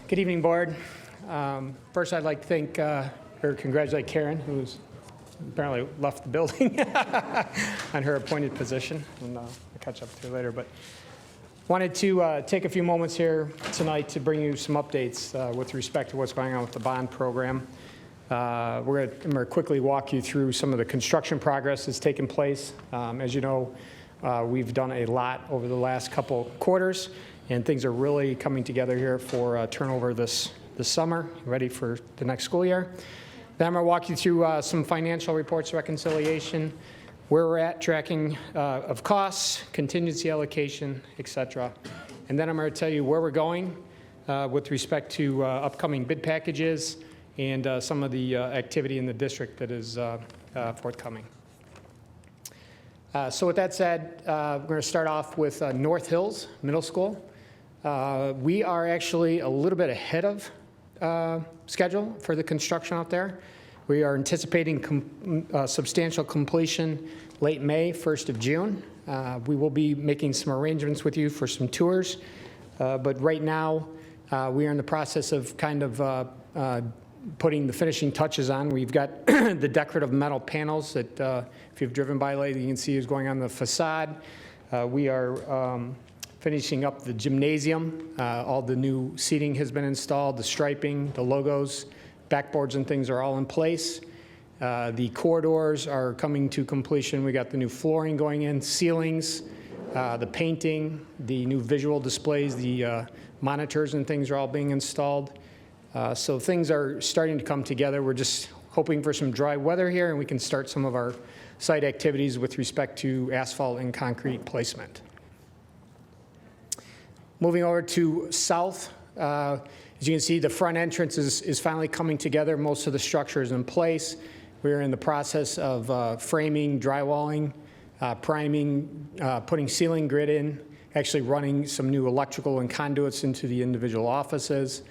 Good evening, board. First, I'd like to thank or congratulate Karen, who's apparently left the building on her appointed position, and I'll catch up to her later. But wanted to take a few moments here tonight to bring you some updates with respect to what's going on with the bond program. I'm going to quickly walk you through some of the construction progress that's taken place. As you know, we've done a lot over the last couple quarters, and things are really coming together here for turnover this summer, ready for the next school year. Then I'm going to walk you through some financial reports, reconciliation, where we're at, tracking of costs, contingency allocation, et cetera. And then I'm going to tell you where we're going with respect to upcoming bid packages and some of the activity in the district that is forthcoming. So with that said, we're going to start off with North Hills Middle School. We are actually a little bit ahead of schedule for the construction out there. We are anticipating substantial completion late May, 1st of June. We will be making some arrangements with you for some tours, but right now we are in the process of kind of putting the finishing touches on. We've got the decorative metal panels that if you've driven by lately, you can see is going on the facade. We are finishing up the gymnasium. All the new seating has been installed, the striping, the logos, backboards and things are all in place. The corridors are coming to completion. We got the new flooring going in, ceilings, the painting, the new visual displays, the monitors and things are all being installed. So things are starting to come together. We're just hoping for some dry weather here and we can start some of our site activities with respect to asphalt and concrete placement. Moving over to south, as you can see, the front entrance is finally coming together. Most of the structure is in place. We're in the process of framing, drywalling, priming, putting ceiling grid in, actually running some new electrical and conduits into the individual offices.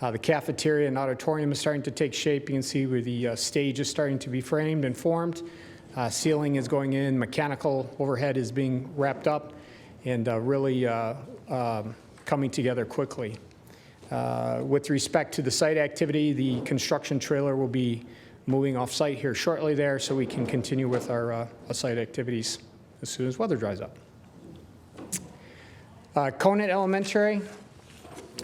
The cafeteria and auditorium is starting to take shape. You can see where the stage is starting to be framed and formed. Ceiling is going in, mechanical overhead is being wrapped up, and really coming together quickly. With respect to the site activity, the construction trailer will be moving off site here shortly there so we can continue with our site activities as soon as weather dries up. Conant Elementary.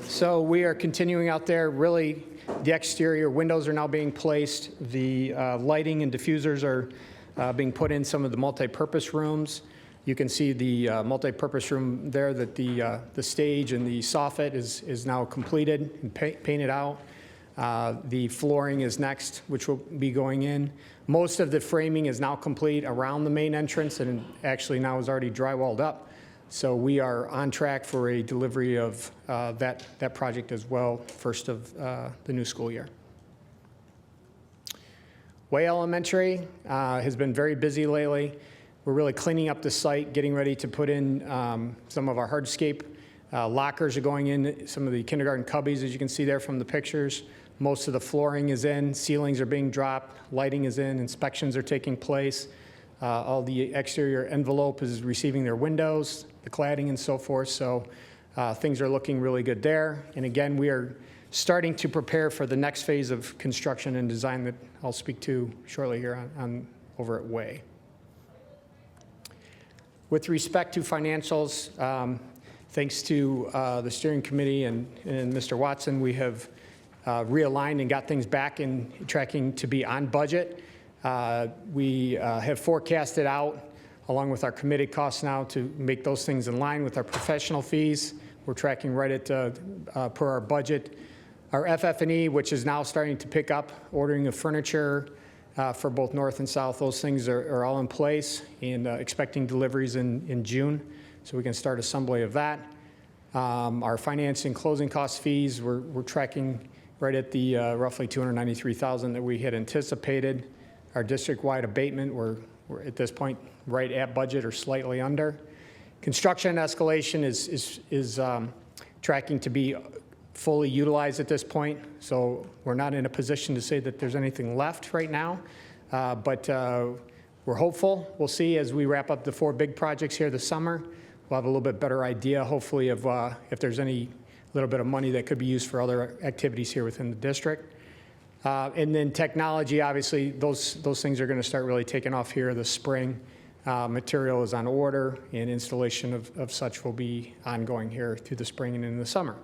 So we are continuing out there. Really, the exterior windows are now being placed. The lighting and diffusers are being put in some of the multi-purpose rooms. You can see the multi-purpose room there that the stage and the soffit is now completed and painted out. The flooring is next, which will be going in. Most of the framing is now complete around the main entrance and actually now is already drywalled up. So we are on track for a delivery of that project as well, first of the new school year. Way Elementary has been very busy lately. We're really cleaning up the site, getting ready to put in some of our hardscape. Lockers are going in, some of the kindergarten cubbies, as you can see there from the pictures. Most of the flooring is in, ceilings are being dropped, lighting is in, inspections are taking place. All the exterior envelope is receiving their windows, the cladding and so forth. So things are looking really good there. And again, we are starting to prepare for the next phase of construction and design that I'll speak to shortly here on over at Way. With respect to financials, thanks to the steering committee and Mr. Watson, we have realigned and got things back in tracking to be on budget. We have forecasted out along with our committed costs now to make those things in line with our professional fees. We're tracking right at per our budget. Our FF&E, which is now starting to pick up, ordering of furniture for both north and south, those things are all in place and expecting deliveries in June, so we can start assembly of that. Our financing closing cost fees, we're tracking right at the roughly $293,000 that we had anticipated. Our district-wide abatement, we're at this point right at budget or slightly under. Construction escalation is tracking to be fully utilized at this point, so we're not in a position to say that there's anything left right now, but we're hopeful. We'll see as we wrap up the 4 big projects here this summer. We'll have a little bit better idea, hopefully, of if there's any little bit of money that could be used for other activities here within the district. And then technology, obviously, those things are going to start really taking off here this spring. Material is on order, and installation of such will be ongoing here through the spring and in the summer.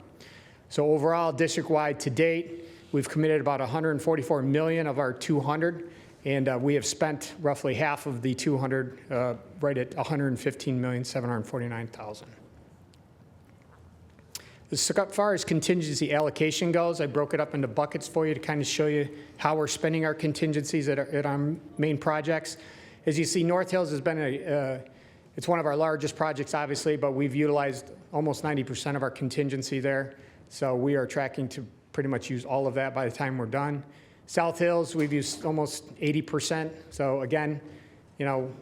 So overall, district-wide to date, we've committed about $144 million of our 200, and we have spent roughly half of the 200, right at $115,749,000. As far as contingency allocation goes, I broke it up into buckets for you to kind of show you how we're spending our contingencies at our main projects. As you see, North Hills has been it's one of our largest projects, obviously, but we've utilized almost 90% of our contingency there. So we are tracking to pretty much use all of that by the time we're done. South Hills, we've used almost 80%. So again, you know,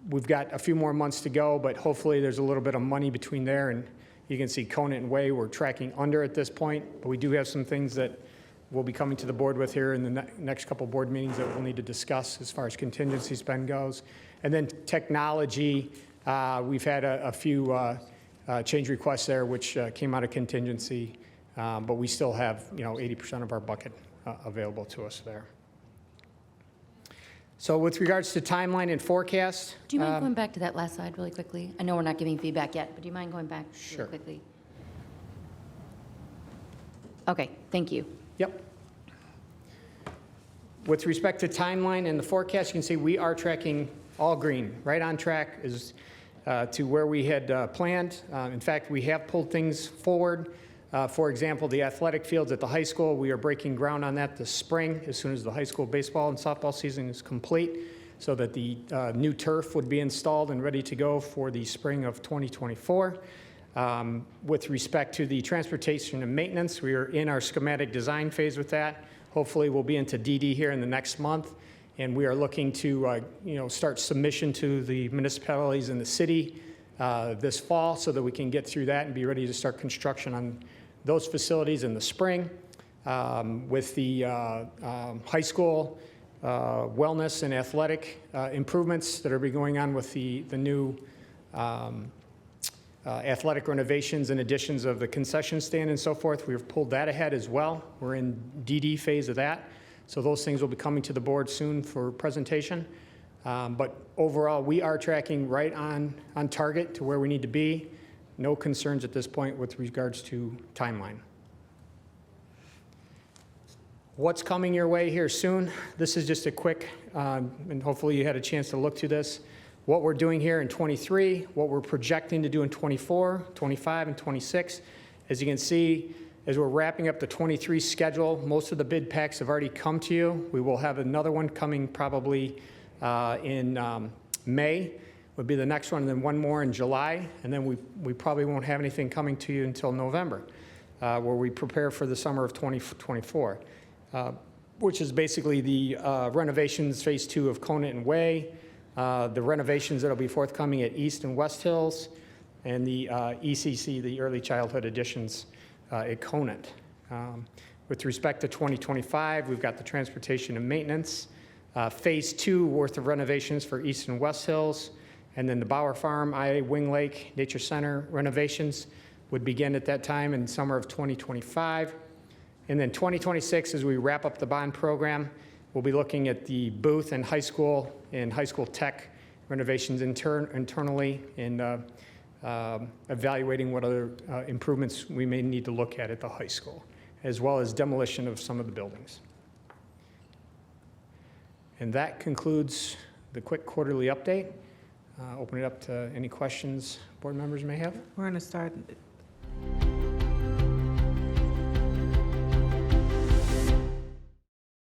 we've got a few more months to go, but hopefully there's a little bit of money between there. And you can see Conant and Way, we're tracking under at this point, but we do have some things that we'll be coming to the board with here in the next couple board meetings that we'll need to discuss as far as contingency spend goes. And then technology, we've had a few change requests there, which came out of contingency, but we still have, you know, 80% of our bucket available to us there. So with regards to timeline and forecast. Do you mind going back to that last slide really quickly? I know we're not giving feedback yet, but do you mind going back Sure. really quickly? Okay, thank you. Yep. With respect to timeline and the forecast, you can see we are tracking all green, right on track as to where we had planned. In fact, we have pulled things forward. For example, the athletic fields at the high school, we are breaking ground on that this spring as soon as the high school baseball and softball season is complete, so that the new turf would be installed and ready to go for the spring of 2024. With respect to the transportation and maintenance, we are in our schematic design phase with that. Hopefully we'll be into DD here in the next month, and we are looking to start submission to the municipalities in the city this fall so that we can get through that and be ready to start construction on those facilities in the spring. With the high school wellness and athletic improvements that are be going on with the new athletic renovations and additions of the concession stand and so forth, we've pulled that ahead as well. We're in DD phase of that. So those things will be coming to the board soon for presentation. But overall, we are tracking right on target to where we need to be. No concerns at this point with regards to timeline. What's coming your way here soon? This is just a quick, and hopefully you had a chance to look through this. What we're doing here in 23, what we're projecting to do in 24, 25, and 26. As you can see, as we're wrapping up the 23 schedule, most of the bid packs have already come to you. We will have another one coming probably in May, would be the next one, and then one more in July, and then we probably won't have anything coming to you until November, where we prepare for the summer of 2024, which is basically the renovations, phase 2 of Conant and Way, the renovations that will be forthcoming at East and West Hills, and the ECC, the early childhood additions at Conant. With respect to 2025, we've got the transportation and maintenance, phase 2 worth of renovations for East and West Hills, and then the Bauer Farm, Wing Lake Nature Center renovations would begin at that time in summer of 2025. And then 2026, as we wrap up the bond program, we'll be looking at the booth and high school tech renovations internally and evaluating what other improvements we may need to look at the high school, as well as demolition of some of the buildings. And that concludes the quick quarterly update. Open it up to any questions board members may have. We're going to start